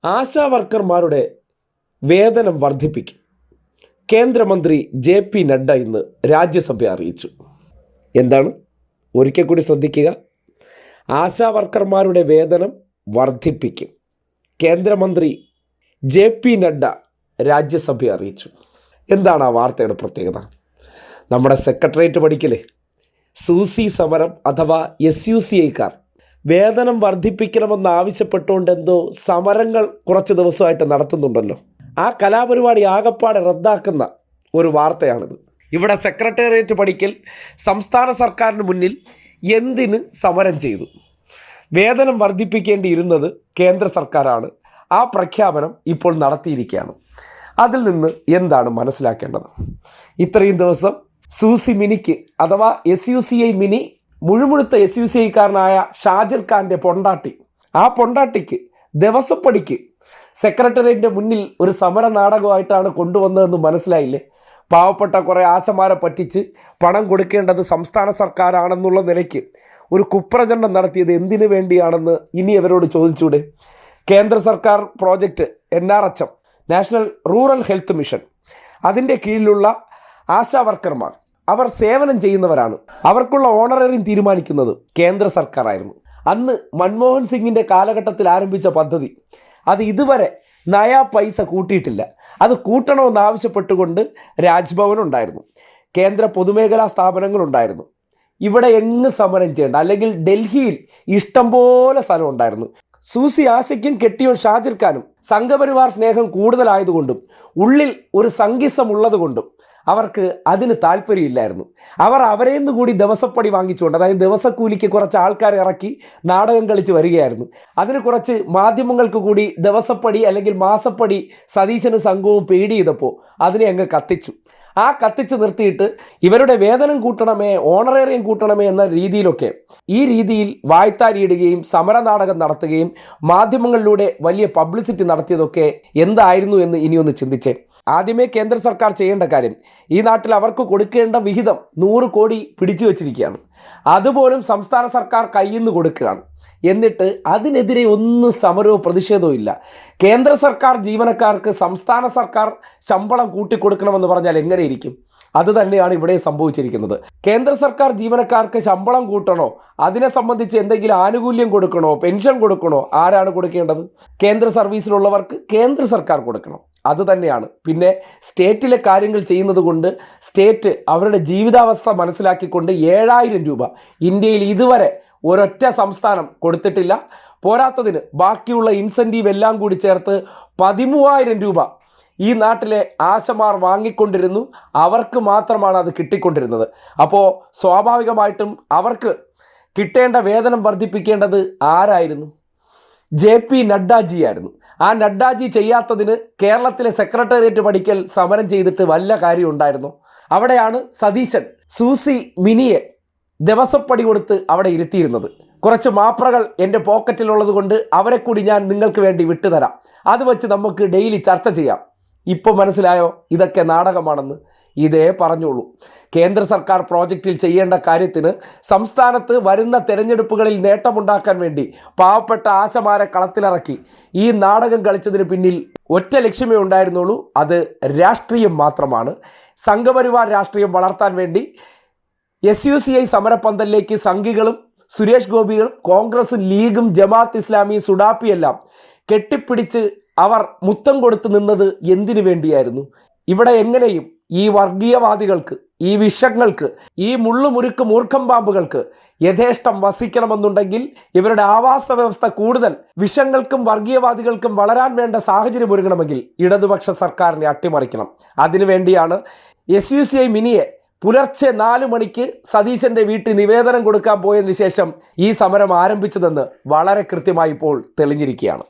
ആശാ വർക്കർമാരുടെ വേതനം വർദ്ധിപ്പിക്കും. കേന്ദ്രമന്ത്രി JP നഡ്ഡ ഇന്ന് രാജ്യസഭയെ അറിയിച്ചു. എന്താണ്? ഒരിക്കൽ കൂടി ശ്രദ്ധിക്കുക. ആശാ വർക്കർമാരുടെ വേതനം വർദ്ധിപ്പിക്കും. കേന്ദ്രമന്ത്രി JP നഡ്ഡ രാജ്യസഭയെ അറിയിച്ചു. എന്താണ് ആ വാർത്തയുടെ പ്രത്യേകത? നമ്മുടെ സെക്രട്ടേറിയറ്റ് പഠിക്കലേ സൂസി സമരം അഥവാ SUCI-ക്കാർ വേതനം വർദ്ധിപ്പിക്കണമെന്ന് ആവശ്യപ്പെട്ടുകൊണ്ട് എന്തോ സമരങ്ങൾ കുറച്ച് ദിവസമായിട്ട് നടത്തുന്നുണ്ടല്ലോ. ആ കലാപരിപാടി ആകപ്പാടെ റദ്ദാക്കുന്ന ഒരു വാർത്തയാണിത്. ഇവിടെ സെക്രട്ടേറിയറ്റ് പഠിക്കൽ സംസ്ഥാന സർക്കാരിന് മുന്നിൽ എന്തിന് സമരം ചെയ്തു? വേതനം വർദ്ധിപ്പിക്കേണ്ടിയിരുന്നത് കേന്ദ്ര സർക്കാരാണ്. ആ പ്രഖ്യാപനം ഇപ്പോൾ നടത്തിയിരിക്കുകയാണ്. അതിൽ നിന്ന് എന്താണ് മനസ്സിലാക്കേണ്ടത്? ഇത്രയും ദിവസം സൂസി മിനിക്ക് അഥവാ SUCI മിനി മുഴുമുഴുത്ത SUCI-കാരനായ ഷാജിർ ഖാൻ്റെ പൊണ്ടാട്ടി, ആ പൊണ്ടാട്ടിക്ക് ദിവസപ്പടിക്ക് സെക്രട്ടേറിയറ്റിൻ്റെ മുന്നിൽ ഒരു സമര നാടകമായിട്ടാണ് കൊണ്ടുവന്നതെന്ന് മനസ്സിലായില്ലേ? പാവപ്പെട്ട കുറേ ആശമാരെ പറ്റിച്ച് പണം കൊടുക്കേണ്ടത് സംസ്ഥാന സർക്കാരാണെന്നുള്ള നിലയ്ക്ക് ഒരു കുപ്രചണ്ഡം നടത്തിയത് എന്തിനു വേണ്ടിയാണെന്ന് ഇനി അവരോട് ചോദിച്ചൂടെ? കേന്ദ്ര സർക്കാർ project NRHM, national rural health mission, അതിൻ്റെ കീഴിലുള്ള ആശാ വർക്കർമാർ അവർ സേവനം ചെയ്യുന്നവരാണ്. അവർക്കുള്ള ഓണറേറിയം തീരുമാനിക്കുന്നത് കേന്ദ്ര സർക്കാരായിരുന്നു. അന്ന് മൻമോഹൻ സിംഗിൻ്റെ കാലഘട്ടത്തിൽ ആരംഭിച്ച പദ്ധതി അത് ഇതുവരെ നയാ പൈസ കൂട്ടിയിട്ടില്ല. അത് കൂട്ടണമെന്ന് ആവശ്യപ്പെട്ടുകൊണ്ട് രാജ്ഭവൻ ഉണ്ടായിരുന്നു, കേന്ദ്ര പൊതുമേഖലാ സ്ഥാപനങ്ങളുണ്ടായിരുന്നു. ഇവിടെ എങ്ങ് സമരം ചെയ്യേണ്ട, അല്ലെങ്കിൽ ഡൽഹിയിൽ ഇഷ്ടംപോലെ സ്ഥലം ഉണ്ടായിരുന്നു. സൂസി ആശയ്ക്കും കെട്ടിയോൻ ഷാജിർ ഖാനും സംഘപരിവാർ സ്നേഹം കൂടുതലായതുകൊണ്ടും ഉള്ളിൽ ഒരു സംഘിസം ഉള്ളതുകൊണ്ടും അവർക്ക് അതിന് താല്പര്യമില്ലായിരുന്നു. അവരെ നിന്ന് കൂടി ദിവസപ്പടി വാങ്ങിച്ചുകൊണ്ട്, അതായത് ദിവസക്കൂലിക്ക് കുറച്ച് ആൾക്കാരെ ഇറക്കി നാടകം കളിച്ച് വരികയായിരുന്നു. അതിന് കുറച്ച് മാധ്യമങ്ങൾക്ക് കൂടി ദിവസപ്പടി അല്ലെങ്കിൽ മാസപ്പടി സതീശനും സംഘവും പേടി ചെയ്തപ്പോൾ അതിനെ അങ്ങ് കത്തിച്ചു. ആ കത്തിച്ച് നിർത്തിയിട്ട് ഇവരുടെ വേതനം കൂട്ടണമേ, ഓണറേറിയം കൂട്ടണമേ എന്ന രീതിയിലൊക്കെ ഈ രീതിയിൽ വായ്ത്താരിയിടുകയും സമരനാടകം നടത്തുകയും മാധ്യമങ്ങളിലൂടെ വലിയ പബ്ലിസിറ്റി നടത്തിയതൊക്കെ എന്തായിരുന്നു എന്ന് ഇനിയൊന്ന് ചിന്തിച്ചേ. ആദ്യമേ കേന്ദ്ര സർക്കാർ ചെയ്യേണ്ട കാര്യം, ഈ നാട്ടിൽ അവർക്ക് കൊടുക്കേണ്ട വിഹിതം 100 കോടി പിടിച്ചു വച്ചിരിക്കുകയാണ്. അതുപോലും സംസ്ഥാന സർക്കാർ കയ്യിൽ നിന്ന് കൊടുക്കുകയാണ്. എന്നിട്ട് അതിനെതിരെ ഒന്നും സമരവും പ്രതിഷേധവും ഇല്ല. കേന്ദ്ര സർക്കാർ ജീവനക്കാർക്ക് സംസ്ഥാന സർക്കാർ ശമ്പളം കൂട്ടിക്കൊടുക്കണമെന്ന് പറഞ്ഞാൽ എങ്ങനെയിരിക്കും? അതുതന്നെയാണ് ഇവിടെ സംഭവിച്ചിരിക്കുന്നത്. കേന്ദ്ര സർക്കാർ ജീവനക്കാർക്ക് ശമ്പളം കൂട്ടണോ, അതിനെ സംബന്ധിച്ച് എന്തെങ്കിലും ആനുകൂല്യം കൊടുക്കണോ, പെൻഷൻ കൊടുക്കണോ? ആരാണ് കൊടുക്കേണ്ടത്? കേന്ദ്ര സർവീസിലുള്ളവർക്ക് കേന്ദ്ര സർക്കാർ കൊടുക്കണം. അതുതന്നെയാണ്. പിന്നെ സ്റ്റേറ്റിലെ കാര്യങ്ങൾ ചെയ്യുന്നത് കൊണ്ട് സ്റ്റേറ്റ് അവരുടെ ജീവിതാവസ്ഥ മനസ്സിലാക്കിക്കൊണ്ട് 7000 രൂപ ഇന്ത്യയിൽ ഇതുവരെ ഒരൊറ്റ സംസ്ഥാനം കൊടുത്തിട്ടില്ല. പോരാത്തതിന് ബാക്കിയുള്ള ഇൻസെൻറ്റീവ് എല്ലാം കൂടി ചേർത്ത് 13,000 രൂപ ഈ നാട്ടിലെ ആശമാർ വാങ്ങിക്കൊണ്ടിരുന്നു. അവർക്ക് മാത്രമാണ് അത് കിട്ടിക്കൊണ്ടിരുന്നത്. അപ്പോൾ സ്വാഭാവികമായിട്ടും അവർക്ക് കിട്ടേണ്ട വേതനം വർദ്ധിപ്പിക്കേണ്ടത് ആരായിരുന്നു? JP നഡ്ഡാജിയായിരുന്നു. ആ നഡ്ഡാജി ചെയ്യാത്തതിന് കേരളത്തിലെ സെക്രട്ടേറിയറ്റ് പഠിക്കൽ സമരം ചെയ്തിട്ട് വല്ല കാര്യം ഉണ്ടായിരുന്നു? അവിടെയാണ് സതീശൻ സൂസി മിനിയെ ദിവസപ്പടി കൊടുത്ത് അവിടെ ഇരുത്തിയിരുന്നത്. കുറച്ച് മാപ്രകൾ എൻ്റെ പോക്കറ്റിലുള്ളത് കൊണ്ട് അവരെ കൂടി ഞാൻ നിങ്ങൾക്ക് വേണ്ടി വിട്ടുതരാം, അത് വെച്ച് നമുക്ക് ഡെയിലി ചർച്ച ചെയ്യാം. ഇപ്പോൾ മനസ്സിലായോ ഇതൊക്കെ നാടകമാണെന്ന്? ഇതേ പറഞ്ഞോളൂ. കേന്ദ്ര സർക്കാർ പ്രോജക്റ്റിൽ ചെയ്യേണ്ട കാര്യത്തിന് സംസ്ഥാനത്ത് വരുന്ന തെരഞ്ഞെടുപ്പുകളിൽ നേട്ടമുണ്ടാക്കാൻ വേണ്ടി പാവപ്പെട്ട ആശമാരെ കളത്തിലിറക്കി ഈ നാടകം കളിച്ചതിന് പിന്നിൽ ഒറ്റ ലക്ഷ്യമേ ഉണ്ടായിരുന്നുള്ളൂ, അത് രാഷ്ട്രീയം മാത്രമാണ്. സംഘപരിവാർ രാഷ്ട്രീയം വളർത്താൻ വേണ്ടി SUCI സമരപ്പന്തലിലേക്ക് സംഘികളും സുരേഷ് ഗോപികളും കോൺഗ്രസും ലീഗും ജമാഅത്ത് ഇസ്ലാമി സുഡാപ്പിയെല്ലാം കെട്ടിപ്പിടിച്ച് അവർ മുത്തം കൊടുത്ത് നിന്നത് എന്തിനു വേണ്ടിയായിരുന്നു? ഇവിടെ എങ്ങനെയും ഈ വർഗീയവാദികൾക്ക്, ഈ വിഷങ്ങൾക്ക്, ഈ മുള്ളുമുരുക്ക് മൂർഖം പാമ്പുകൾക്ക് യഥേഷ്ടം വസിക്കണമെന്നുണ്ടെങ്കിൽ ഇവരുടെ ആവാസ വ്യവസ്ഥ കൂടുതൽ വിഷങ്ങൾക്കും വർഗീയവാദികൾക്കും വളരാൻ വേണ്ട സാഹചര്യം ഒരുങ്ങണമെങ്കിൽ ഇടതുപക്ഷ സർക്കാരിനെ അട്ടിമറിക്കണം. അതിനുവേണ്ടിയാണ് SUCI മിനിയെ പുലർച്ചെ 4 മണിക്ക് സതീശൻ്റെ വീട്ടിൽ നിവേദനം കൊടുക്കാൻ പോയതിനു ശേഷം ഈ സമരം ആരംഭിച്ചതെന്ന് വളരെ കൃത്യമായി ഇപ്പോൾ തെളിഞ്ഞിരിക്കുകയാണ്.